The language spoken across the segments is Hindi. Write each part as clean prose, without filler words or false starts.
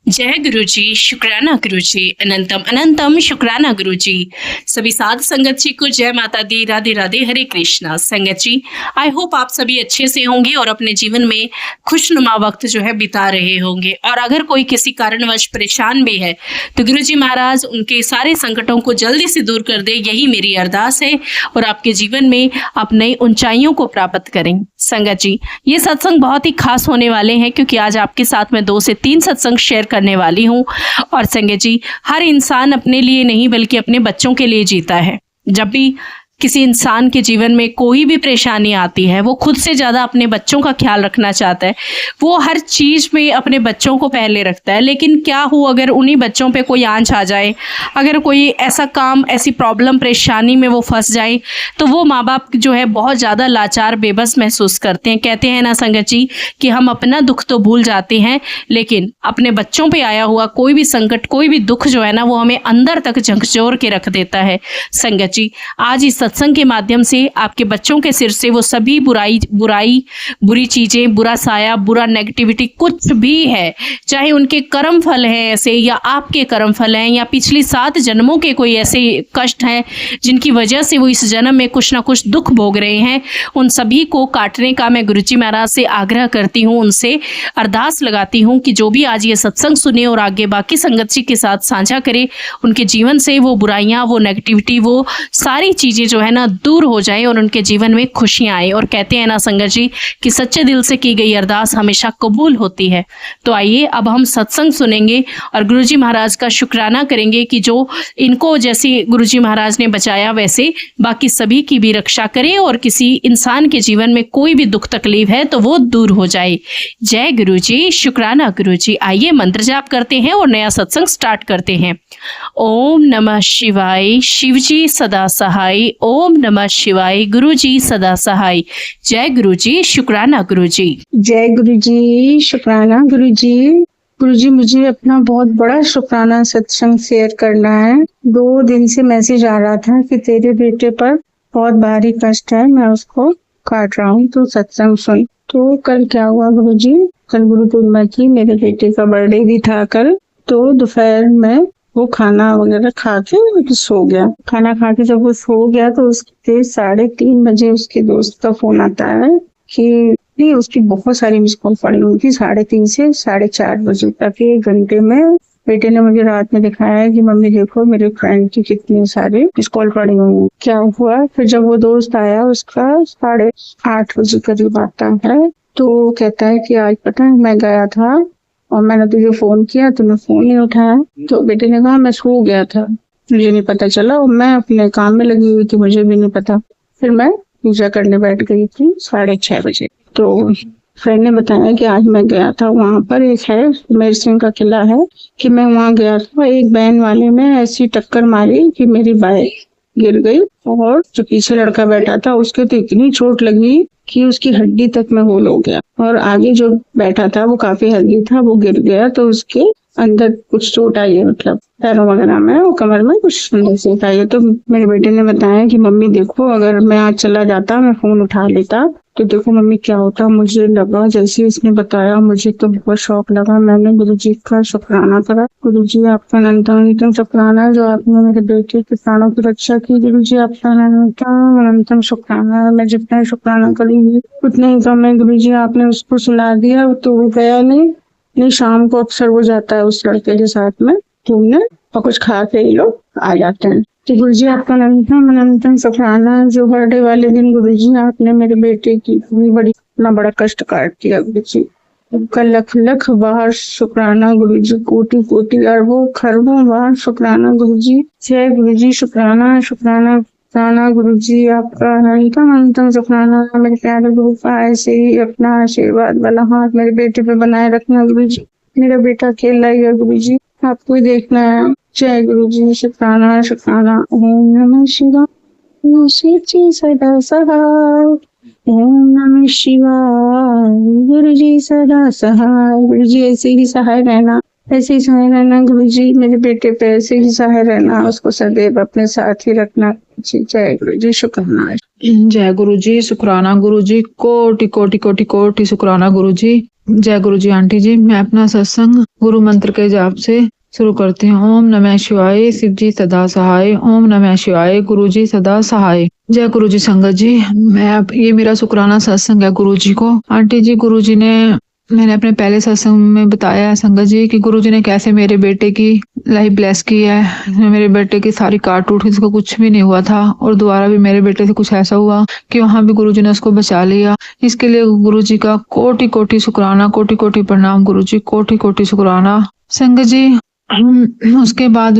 जय गुरु जी, शुक्राना गुरु जी, अनंतम अनंतम शुक्राना गुरु जी। सभी साध संगत जी को जय माता दी, राधे राधे, हरे कृष्णा। संगत जी, आई होप आप सभी अच्छे से होंगे और अपने जीवन में खुशनुमा वक्त जो है बिता रहे होंगे। और अगर कोई किसी कारणवश परेशान भी है तो गुरु जी महाराज उनके सारे संकटों को जल्दी से दूर कर दे, यही मेरी अरदास है और आपके जीवन में आप नई ऊंचाइयों को प्राप्त करें। संगत जी, ये सत्संग बहुत ही खास होने वाले हैं क्योंकि आज आपके साथ में 2 से 3 सत्संग शेयर करने वाली हूँ। और संगत जी, हर इंसान अपने लिए नहीं बल्कि अपने बच्चों के लिए जीता है। जब भी किसी इंसान के जीवन में कोई भी परेशानी आती है, वो खुद से ज़्यादा अपने बच्चों का ख्याल रखना चाहता है। वो हर चीज़ में अपने बच्चों को पहले रखता है। लेकिन क्या हो अगर उन्हीं बच्चों पे कोई आंच आ जाए, अगर कोई ऐसा काम, ऐसी प्रॉब्लम, परेशानी में वो फंस जाए, तो वो माँ बाप जो है बहुत ज़्यादा लाचार, बेबस महसूस करते हैं। कहते हैं ना संगत जी कि हम अपना दुख तो भूल जाते हैं, लेकिन अपने बच्चों पर आया हुआ कोई भी संकट, कोई भी दुख जो है ना, वो हमें अंदर तक झकझोर के रख देता है। संगत जी, आज इस सत्संग के माध्यम से आपके बच्चों के सिर से वो सभी बुरी चीजें, बुरा साया, बुरा नेगेटिविटी कुछ भी है, चाहे उनके कर्म फल हैं ऐसे, या आपके कर्म फल हैं, या पिछली 7 जन्मों के कोई ऐसे कष्ट हैं जिनकी वजह से वो इस जन्म में कुछ ना कुछ दुख भोग रहे हैं, उन सभी को काटने का मैं गुरुजी महाराज से आग्रह करती हूँ, उनसे अरदास लगाती हूँ कि जो भी आज ये सत्संग सुने और आगे बाकी संगत जी के साथ साझा करे, उनके जीवन से वो बुराइयां, वो नेगेटिविटी, वो सारी चीजें जो है ना दूर हो जाए और उनके जीवन में खुशियां आए। और कहते हैं ना संगत जी कि सच्चे दिल से की गई अरदास हमेशा कबूल होती है। तो आइए अब हम सत्संग सुनेंगे और गुरुजी महाराज का शुक्राना करेंगे कि जो इनको जैसे गुरुजी महाराज ने बचाया वैसे बाकी सभी की भी रक्षा करे और किसी इंसान के जीवन में कोई भी दुख तकलीफ है तो वो दूर हो जाए। जय गुरु जी, शुक्राना गुरु जी। आइए मंत्र जाप करते हैं और नया सत्संग स्टार्ट करते हैं। ओम नमः शिवाय, शिव जी सदा सहाय। ओम नमः शिवाय, गुरु जी सदा सहाय। जय गुरु जी, शुक्राना गुरु जी। जय गुरु जी, शुक्राना गुरु जी। गुरु जी, मुझे अपना बहुत बड़ा शुक्राना सत्संग शेयर करना है। 2 दिन से मैसेज आ रहा था कि तेरे बेटे पर बहुत भारी कष्ट है, मैं उसको काट रहा हूँ, तो सत्संग सुन। तो कल क्या हुआ गुरु जी, कल गुरु पूर्णिमा की, मेरे बेटे का बर्थडे भी था कल। तो दोपहर में वो खाना वगैरह खा के सो गया। खाना खा के जब वो सो गया तो उसके 3:30 बजे उसके दोस्त का फोन आता है कि उसकी बहुत सारी मिस कॉल पड़ी हुई थी। 3:30 से 4:30 बजे तक 1 घंटे में बेटे ने मुझे रात में दिखाया है कि मम्मी देखो मेरे फ्रेंड की कितनी सारी मिस कॉल पड़ी हुई है। क्या हुआ, फिर जब वो दोस्त आया, उसका 8:30 बजे करीब आता है, तो कहता है कि आज पता है मैं गया था और मैंने तुझे फोन किया, तूने फोन नहीं उठाया। तो बेटे ने कहा मैं सो गया था, मुझे नहीं पता चला और मैं अपने काम में लगी हुई थी, मुझे भी नहीं पता। फिर मैं पूजा करने बैठ गई थी 6:30 बजे। तो फ्रेंड ने बताया कि आज मैं गया था, वहां पर एक है मेर सिंह का किला है, कि मैं वहां गया था। एक बैन वाले में ऐसी टक्कर मारी कि मेरी बाइक गिर गई और जो पीछे लड़का बैठा था उसके तो इतनी चोट लगी कि उसकी हड्डी तक में होल हो गया, और आगे जो बैठा था वो काफी हेल्दी था, वो गिर गया तो उसके अंदर कुछ चोट आई है, मतलब पैरों वगैरह में और कमर में कुछ अंदर से आई है। तो मेरे बेटे ने बताया कि मम्मी देखो, अगर मैं आज चला जाता, मैं फोन उठा लेता तो देखो मम्मी क्या होता। मुझे लगा, जैसे उसने बताया मुझे तो बहुत शौक लगा। मैंने गुरुजी का शुक्राना करा। गुरुजी आपका अनंतम शुक्राना जो आपने मेरे बेटे के प्राणों की रक्षा की। गुरुजी आपका अनंतम शुक्राना। मैं जितना शुक्राना करूंगी उतना ही कम है। गुरुजी आपने उसको सुला दिया तो वो गया नहीं, शाम को अक्सर वो जाता है उस लड़के के साथ में घूमने और कुछ खा के ये लोग आ जाते हैं। तो गुरुजी आपका अनंतम शुक्राना जो बर्थडे वाले दिन गुरुजी आपने मेरे बेटे की इतना बड़ा कष्ट काट दिया। गुरुजी आपका लख लख बार शुक्राना गुरुजी, कोटि कोटि अरबों खरबों बार शुक्राना गुरुजी। जय गुरुजी, शुक्राना शुक्राना शुक्राना गुरुजी आपका अनंतम शुक्राना। मेरे प्यारे गुरु का ऐसे ही अपना आशीर्वाद वाला हाथ मेरे बेटे पे बनाए रखना गुरुजी। मेरा बेटा खेल रहा है गुरुजी, आपको ही देखना है। जय गुरुजी, शुक्राना शुक्राना। ओम नमः शिवाय, शिव जी सदा सहाय। ओम नमः शिवाय, गुरुजी सदा सहाय। गुरुजी ऐसे ही सहाय रहना, ऐसे ही सहाय रहना गुरुजी। मेरे बेटे पे ऐसे ही सहाय रहना, उसको सदैव अपने साथ ही रखना। जय गुरुजी, शुक्राना। जय गुरु जी, शुक्राना गुरु जी, कोटि कोटि कोटि कोटि शुक्राना गुरु जी। जय गुरु जी। आंटी जी, मैं अपना सत्संग गुरु मंत्र के जाप से शुरू करती हूँ। ओम नमः शिवाय, शिव जी सदा सहाय। ओम नमः शिवाय, गुरु जी सदा सहाय। जय गुरु जी। संगत जी, ये मेरा शुक्राना सत्संग है गुरु जी को। आंटी जी, गुरु जी ने, मैंने अपने पहले सत्संग में बताया है संगत जी कि गुरु जी ने कैसे मेरे बेटे की लाइफ ब्लेस की है। मेरे बेटे की सारी काट टूट थी, उसको कुछ भी नहीं हुआ था, और दोबारा भी मेरे बेटे से कुछ ऐसा हुआ कि वहां भी गुरु जी ने उसको बचा लिया। इसके लिए गुरु जी का कोटि कोटि शुक्राना, कोटि कोटि प्रणाम गुरु जी, कोटि कोटि शुक्राना। संगत जी, उसके बाद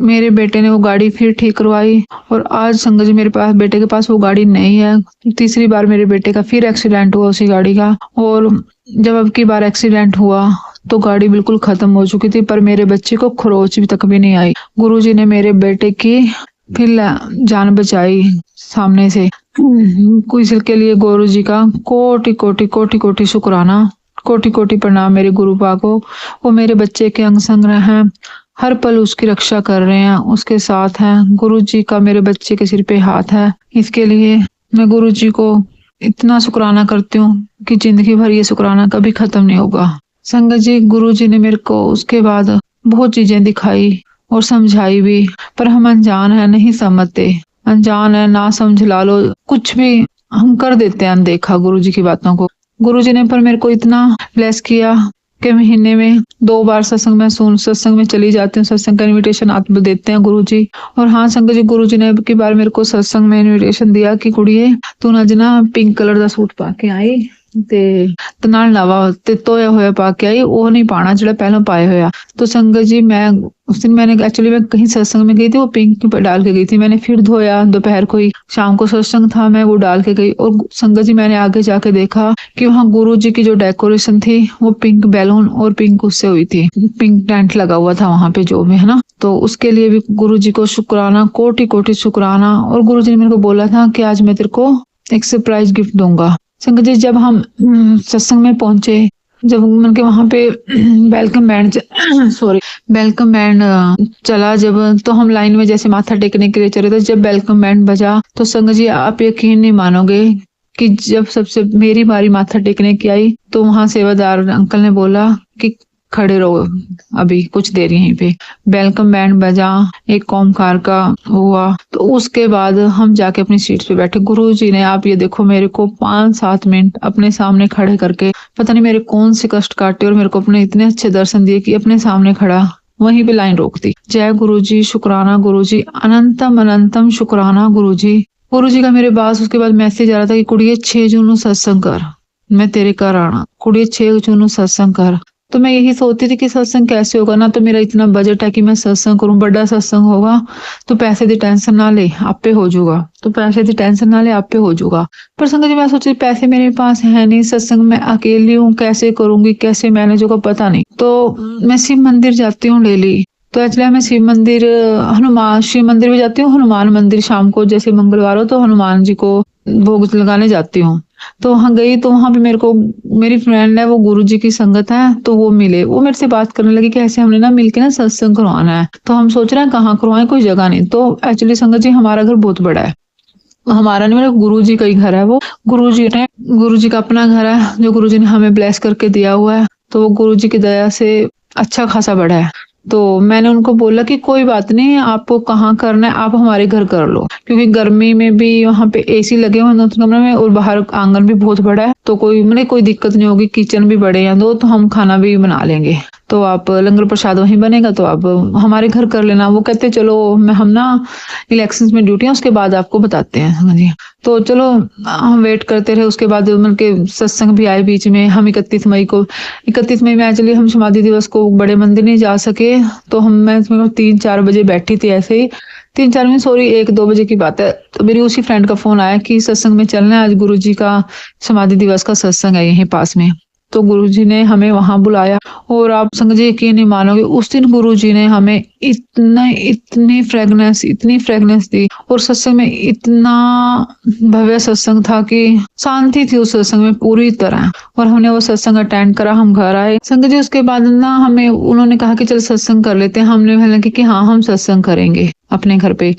मेरे बेटे ने वो गाड़ी फिर ठीक करवाई, और आज संगत जी मेरे पास, बेटे के पास वो गाड़ी नहीं है। तीसरी बार मेरे बेटे का फिर एक्सीडेंट हुआ उसी गाड़ी का, और जब अब की बार एक्सीडेंट हुआ तो गाड़ी बिल्कुल खत्म हो चुकी थी, पर मेरे बच्चे को खरोच भी तक भी नहीं आई। गुरुजी ने मेरे बेटे की फिर जान बचाई सामने से। इसके लिए गुरुजी का कोटि कोटि कोटि कोटि शुक्राना, कोटि कोटि प्रणाम मेरे गुरु पा को। वो मेरे बच्चे के अंग संग हैं, हर पल उसकी रक्षा कर रहे हैं, उसके साथ हैं। गुरु जी का मेरे बच्चे के सिर पे हाथ है। इसके लिए मैं गुरु जी को इतना शुक्राना करती हूँ कि जिंदगी भर ये शुक्राना कभी खत्म नहीं होगा। संगत जी, गुरु जी ने मेरे को उसके बाद बहुत चीजें दिखाई और समझाई भी, पर हम अनजान है, नहीं समझते। अनजान है, ना समझ ला लो, कुछ भी हम कर देते हैं अनदेखा गुरु जी की बातों को। गुरु जी ने पर मेरे को इतना ब्लेस किया कि महीने में 2 बार सत्संग में चली जाती हूँ। सत्संग का इनविटेशन आप देते हैं गुरु जी। और हाँ संगत जी, गुरु जी ने अब की बार मेरे को सत्संग में इनविटेशन दिया कि कुड़िए तू अज ना पिंक कलर का सूट पा के आई ते नाल नवा ते धोया होया पा के आई, वो नहीं पाना जो पहला पाया होया। तो संगत जी, मैं उस दिन मैं कहीं सत्संग में गई थी, वो पिंक डाल के गई थी। मैंने फिर धोया, दोपहर को ही, शाम को सत्संग था, मैं वो डाल के गई। और संगत जी, मैंने आगे जाके देखा कि वहाँ गुरु जी की जो डेकोरेशन थी वो पिंक बैलून और पिंक उससे हुई थी, पिंक टेंट लगा हुआ था वहां पे जो भी है ना। तो उसके लिए भी गुरु जी को शुक्राना, कोटि कोटि शुक्राना। और गुरु जी ने मेरे को बोला था कि आज मैं तेरे को एक सरप्राइज गिफ्ट दूंगा। संगत जी, जब हम सत्संग में पहुंचे, जब उनके वहां पे वेलकम बैंड चला, जब तो हम लाइन में जैसे माथा टेकने के लिए चले थे, जब वेलकम बैंड बजा तो संगत जी आप यकीन नहीं मानोगे कि जब सबसे मेरी बारी माथा टेकने की आई तो वहां सेवादार अंकल ने बोला कि खड़े रहो अभी कुछ देर यहीं पे। वेलकम बैंड बजा, एक ओमकार का हुआ, तो उसके बाद हम जाके अपनी सीट पे बैठे। गुरु जी ने, आप ये देखो, मेरे को 5-7 मिनट अपने सामने खड़े करके पता नहीं मेरे कौन से कष्ट काटे और मेरे को अपने इतने अच्छे दर्शन दिए कि अपने सामने खड़ा वहीं पे लाइन रोक दी। जय गुरु जी, शुक्राना गुरु जी, अनंतम अनंतम शुक्राना गुरु जी। गुरु जी का मेरे पास उसके बाद मैसेज आ रहा था कि कुड़िए 6 जून को सत्संग कर, मैं तेरे घर आना। कुड़िए 6 जून को सत्संग कर। तो मैं यही सोचती थी कि सत्संग कैसे होगा, ना तो मेरा इतना बजट है कि मैं सत्संग करूं, बड़ा सत्संग होगा तो पैसे की टेंशन ना ले, आपे हो जाऊगा, तो पैसे की टेंशन ना ले, आपे हो जाऊगा। पर संगत जी, मैं सोची पैसे मेरे पास है नहीं, सत्संग में अकेली हूँ, कैसे करूंगी, कैसे मैनेज होगा पता नहीं। तो मैं शिव मंदिर जाती हूँ डेली। तो एक्चुअली मैं शिव मंदिर भी जाती हूँ, हनुमान मंदिर शाम को, जैसे मंगलवार हो तो हनुमान जी को भोग लगाने जाती हूँ। तो वहां गई तो वहां पे मेरे को मेरी फ्रेंड है, वो गुरु जी की संगत है, तो वो मिले, वो मेरे से बात करने लगी कि ऐसे हमने ना मिलके ना सत्संग करवाना है। तो हम सोच रहे हैं कहाँ करवाएं, कोई जगह नहीं। तो एक्चुअली संगत जी, हमारा घर बहुत बड़ा है, हमारा नहीं, मेरे गुरु जी का ही घर है। वो गुरु जी का अपना घर है जो गुरु जी ने हमें ब्लेस करके दिया हुआ है। तो वो गुरु जी की दया से अच्छा खासा बड़ा है। तो मैंने उनको बोला कि कोई बात नहीं, आपको कहाँ करना है आप हमारे घर कर लो, क्योंकि गर्मी में भी वहाँ पे एसी लगे हुए हैं कमरे में, और बाहर आंगन भी बहुत बड़ा है, तो कोई दिक्कत नहीं होगी, किचन भी बड़े हैं दो, तो हम खाना भी बना लेंगे। तो आप लंगर प्रसाद वहीं बनेगा, तो आप हमारे घर कर लेना। वो कहते चलो, हम ना इलेक्शंस में ड्यूटी है, उसके बाद आपको बताते हैं जी। तो चलो हम वेट करते रहे। उसके बाद उनके सत्संग भी आए बीच में। हम 31 मई में एक्चुअली हम समाधि दिवस को बड़े मंदिर नहीं जा सके, तो मैं 3-4 बजे बैठी थी, ऐसे ही 3-4 में, सॉरी 1-2 बजे की बात है। तो मेरी उसी फ्रेंड का फोन आया कि सत्संग में चलना है, आज गुरु जी का समाधि दिवस का सत्संग है यहीं पास में। तो गुरुजी ने हमें वहां बुलाया, और आप संगत जी यकीन नहीं मानोगे, उस दिन गुरुजी ने हमें इतनी फ्रेगनेंस दी, और सत्संग में इतना भव्य सत्संग था कि शांति थी उस सत्संग में पूरी तरह। और हमने वो सत्संग अटेंड करा, हम घर आए संगत जी। उसके बाद ना हमें उन्होंने कहा कि चल सत्संग कर लेते हैं। हमने हालांकि कि हाँ हम सत्संग करेंगे। अपने घर पे।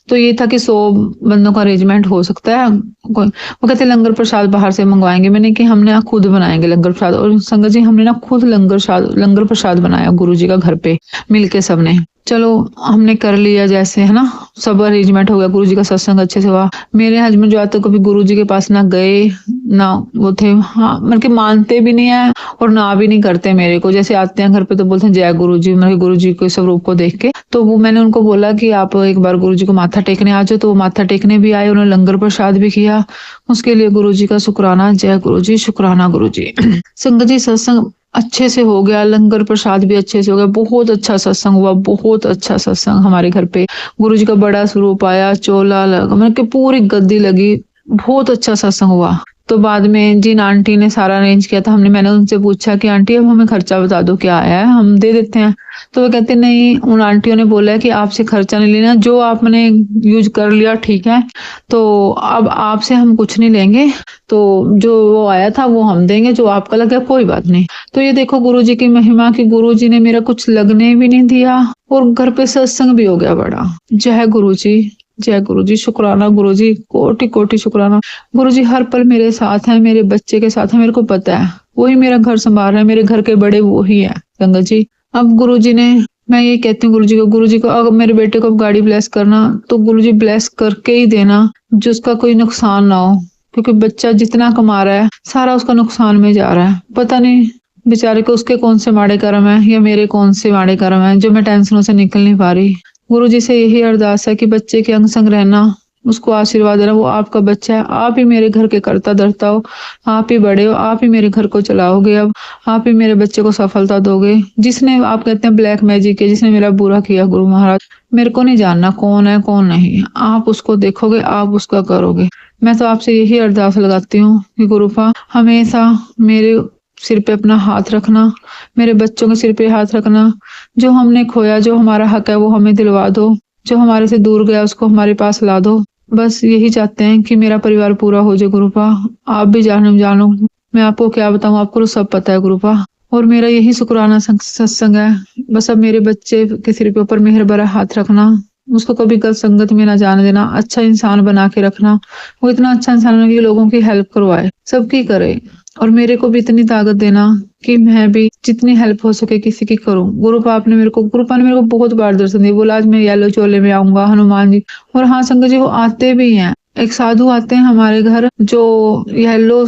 तो ये था कि 100 बंदों का अरेंजमेंट हो सकता है। वो कहते लंगर प्रसाद बाहर से मंगवाएंगे। मैंने कि हमने ना खुद बनाएंगे लंगर प्रसाद। और संगत जी हमने ना खुद लंगर प्रसाद बनाया गुरु जी का घर पे मिलके सबने। चलो हमने कर लिया जैसे, है ना, सब अरेंजमेंट हो गया। गुरु जी का सत्संग अच्छे से हुआ। मेरे हस्बैंड जो आते कभी गुरु जी के पास ना गए ना वो थे, हाँ मतलब कि मानते भी नहीं है और ना भी नहीं करते मेरे को। जैसे आते हैं घर पे तो बोलते हैं जय गुरु जी, मतलब गुरु जी के स्वरूप को देख के। तो वो मैंने उनको बोला कि आप एक बार गुरु जी को माथा टेकने आ जाओ। तो वो माथा टेकने भी आए, उन्होंने लंगर प्रसाद भी किया। उसके लिए गुरु जी का शुक्राना। जय गुरु जी, शुक्राना गुरु जी। संगत जी सत्संग अच्छे से हो गया, लंगर प्रसाद भी अच्छे से हो गया। बहुत अच्छा सत्संग हुआ, बहुत अच्छा सत्संग हमारे घर पे। गुरु जी का बड़ा स्वरूप आया, चोला लगा, मतलब कि पूरी गद्दी लगी। बहुत अच्छा सत्संग हुआ। तो बाद में जिन आंटी ने सारा अरेंज किया था, मैंने उनसे पूछा कि आंटी अब हमें खर्चा बता दो क्या आया है, हम दे देते हैं। तो वो कहते नहीं, उन आंटियों ने बोला है कि आपसे खर्चा नहीं लेना, जो आपने यूज कर लिया ठीक है, तो अब आपसे हम कुछ नहीं लेंगे। तो जो वो आया था वो हम देंगे, जो आपका लगे कोई बात नहीं। तो ये देखो गुरु जी की महिमा कि गुरु जी ने मेरा कुछ लगने भी नहीं दिया और घर पे सत्संग भी हो गया बड़ा। जय गुरु जी, जय गुरु जी, शुक्राना गुरु जी, कोटि कोटि शुक्राना। गुरु जी हर पल मेरे साथ है, मेरे बच्चे के साथ है, मेरे को पता है वही मेरा घर संभाल रहे हैं, मेरे घर के बड़े वो ही है संगत जी। अब गुरु जी ने, मैं ये कहती हूँ गुरु जी को अगर मेरे बेटे को गाड़ी ब्लेस करना तो गुरु जी ब्लेस करके ही देना, जिसका कोई नुकसान ना हो। क्योंकि बच्चा जितना कमा रहा है सारा उसका नुकसान में जा रहा है। पता नहीं बेचारे को उसके कौन से माड़े कर्म है या मेरे कौन से माड़े कर्म है जो मैं टेंशनों से निकल नहीं पा रही। गुरु जी से यही अरदास है कि बच्चे के अंग संग रहना, उसको आशीर्वाद देना। वो आपका बच्चा है, आप ही मेरे घर के कर्ता धर्ता हो, आप ही बड़े हो, आप ही मेरे घर को चलाओगे, अब आप ही मेरे बच्चे को सफलता दोगे। जिसने, आप कहते हैं ब्लैक मैजिक है, जिसने मेरा बुरा किया गुरु महाराज, मेरे को नहीं जानना कौन है कौन नहीं है, आप उसको देखोगे, आप उसका करोगे। मैं तो आपसे यही अरदास लगाती हूँ कि गुरुपा हमेशा मेरे सिर पे अपना हाथ रखना, मेरे बच्चों के सिर पे हाथ रखना। जो हमने खोया, जो हमारा हक है वो हमें दिलवा दो, जो हमारे से दूर गया उसको हमारे पास ला दो। बस यही चाहते हैं कि मेरा परिवार पूरा हो जाए गुरुपा। आप भी जानो, मैं आपको क्या बताऊं, आपको तो सब पता है गुरुपा। और मेरा यही शुक्राना सत्संग है। बस अब मेरे बच्चे के सिर पे ऊपर मेहर भरा हाथ रखना, उसको कभी गलत संगत में ना जाने देना, अच्छा इंसान बना के रखना। वो इतना अच्छा इंसान बना के लोगों की हेल्प करवाए, सबकी करे। और मेरे को भी इतनी ताकत देना कि मैं भी जितनी हेल्प हो सके किसी की करूं। गुरुपा ने मेरे को बहुत बार दर्शन दिया। बोला आज मैं येलो चोले में आऊंगा, हनुमान जी। और हाँ संगत जी वो आते भी हैं। एक साधु आते हैं हमारे घर जो येलो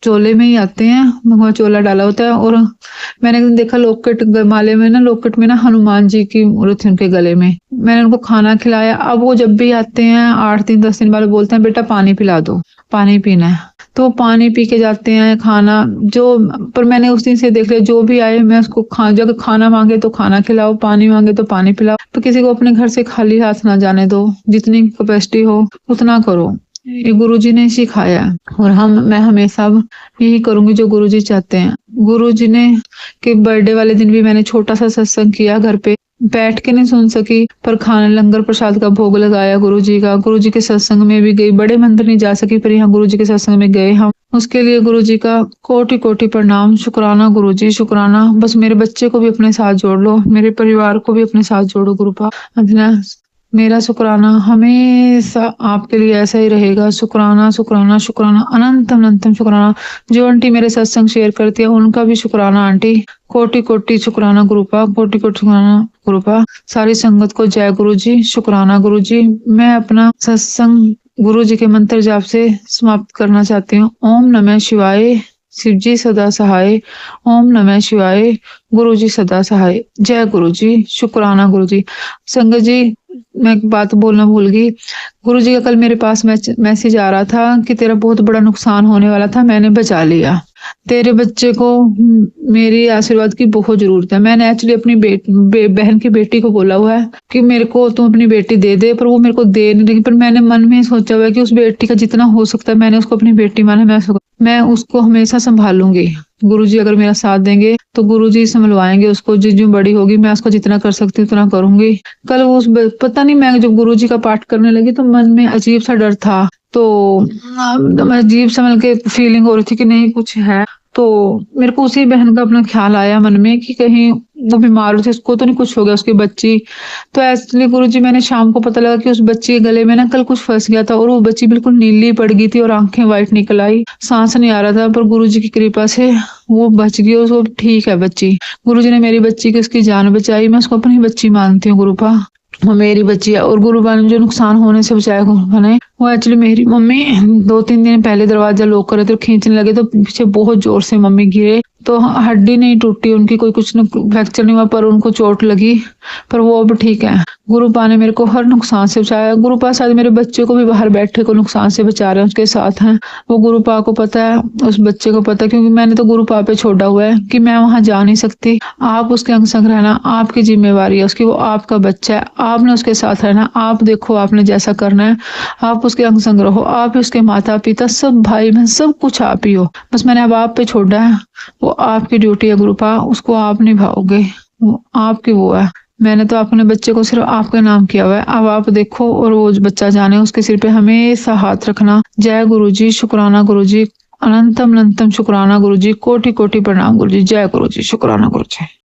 चोले में ही आते हैं, भगवा चोला डाला होता है। और मैंने एक दिन देखा लॉकेट माले में ना, लॉकेट में ना हनुमान जी की मूर्ति उनके गले में। मैंने उनको खाना खिलाया। अब वो जब भी आते हैं 8 दिन 10 दिन बाद बोलते हैं बेटा पानी पिला दो, पानी पीना है। तो पानी पी के जाते हैं, खाना जो, पर मैंने उस दिन से देख लिया जो भी आए मैं उसको जब खाना मांगे तो खाना खिलाओ, पानी मांगे तो पानी पिलाओ। तो किसी को अपने घर से खाली हाथ ना जाने दो, जितनी कैपेसिटी हो उतना करो। ये गुरुजी ने सिखाया और मैं हमेशा यही करूंगी जो गुरुजी चाहते हैं। गुरुजी ने के बर्थडे वाले दिन भी मैंने छोटा सा सत्संग किया, घर पे बैठ के नहीं सुन सकी पर खाना लंगर प्रसाद का भोग लगाया गुरुजी का। गुरुजी के सत्संग में भी गई, बड़े मंदिर नहीं जा सकी पर यहाँ गुरुजी के सत्संग में गए हम। उसके लिए गुरुजी का कोटि कोटि प्रणाम, शुक्राना गुरुजी, शुक्राना। बस मेरे बच्चे को भी अपने साथ जोड़ लो, मेरे परिवार को भी अपने साथ जोड़ो गुरुपा। मेरा शुक्राना हमेशा आपके लिए ऐसा ही रहेगा। शुक्राना शुक्राना शुक्राना, अनंतम अनंतम शुक्राना। जो आंटी मेरे सत्संग शेयर करती है उनका भी शुक्राना आंटी। कोटि कोटि शुक्राना गुरुपा, कोटि कोटि शुक्राना गुरुपा। सारी संगत को जय गुरु जी, शुक्राना गुरु जी। मैं अपना सत्संग गुरु जी के मंत्र जाप से समाप्त करना चाहती हूँ। ओम नमः शिवाय, शिव जी सदा सहाय। ओम नमः शिवाय, गुरु जी सदा सहाय। जय गुरु जी, शुक्राना गुरु जी। संगत जी मैं एक बात बोलना भूल गई। गुरु जी का कल मेरे पास मैसेज आ रहा था कि तेरा बहुत बड़ा नुकसान होने वाला था, मैंने बचा लिया। तेरे बच्चे को मेरी आशीर्वाद की बहुत जरूरत है। मैंने एक्चुअली अपनी बहन की बेटी को बोला हुआ है कि मेरे को तुम अपनी बेटी दे दे, पर वो मेरे को दे नहीं रही। पर मैंने मन में सोचा हुआ है कि उस बेटी का जितना हो सकता है मैंने उसको अपनी बेटी माना, मैं उसको हमेशा संभालूंगी। गुरुजी अगर मेरा साथ देंगे तो गुरुजी संभलवाएंगे उसको। जो बड़ी होगी मैं उसको जितना कर सकती हूँ उतना करूंगी। कल वो पता नहीं, मैं जब गुरुजी का पाठ करने लगी तो मन में अजीब सा डर था, तो अजीब सा मतलब फीलिंग हो रही थी कि नहीं कुछ है। तो तो मेरे को उसी बहन का अपना ख्याल आया मन में कि कहीं वो बीमार हो, उसको तो नहीं कुछ हो गया, उसकी बच्ची। तो एक्चुअली गुरुजी मैंने शाम को पता लगा कि उस बच्ची के गले में ना कल कुछ फंस गया था और वो बच्ची बिल्कुल नीली पड़ गई थी और आंखें वाइट निकल आई, सांस नहीं आ रहा था, पर गुरुजी की कृपा से वो बच गई, उसको ठीक है बच्ची। गुरुजी ने मेरी बच्ची की उसकी जान बचाई, मैं उसको अपनी बच्ची मानती हूँ गुरुपा, वो मेरी बच्ची है। और गुरुपा ने जो नुकसान होने से बचाया गुरुपा ने, वो एक्चुअली मेरी मम्मी 2-3 दिन पहले दरवाजा लॉक कर रहे थे और खींचने लगे तो पीछे बहुत जोर से मम्मी गिरे, तो हड्डी नहीं टूटी उनकी, कोई कुछ फ्रैक्चर नहीं हुआ, पर उनको चोट लगी, पर वो अब ठीक है। गुरुपा ने मेरे को हर नुकसान से बचाया। गुरुपा शायद मेरे बच्चे को भी बाहर बैठे को नुकसान से बचा रहे हैं, उसके साथ हैं। वो गुरुपा को पता है, उस बच्चे को पता है, क्योंकि मैंने तो गुरुपा पे छोड़ा हुआ है कि मैं वहां जा नहीं सकती, आप उसके अंग संग रहना, आपकी जिम्मेवारी है उसकी, वो आपका बच्चा है, आपने उसके साथ रहना, आप देखो आपने जैसा करना है, आप उसके अंग संग रहो, आप उसके माता पिता सब भाई बहन सब कुछ आप ही हो, बस मैंने अब आप पे छोड़ा है, वो आपकी ड्यूटी है गुरुपा, उसको आप निभाओगे, वो आपकी वो है। मैंने तो अपने बच्चे को सिर्फ आपके नाम किया हुआ है, अब आप देखो और वो बच्चा जाने, उसके सिर पे हमेशा हाथ रखना। जय गुरुजी, शुक्राना गुरुजी, अनंतम अनंतम शुक्राना गुरुजी, कोटि कोटि प्रणाम गुरुजी, जय गुरुजी, शुक्राना गुरुजी।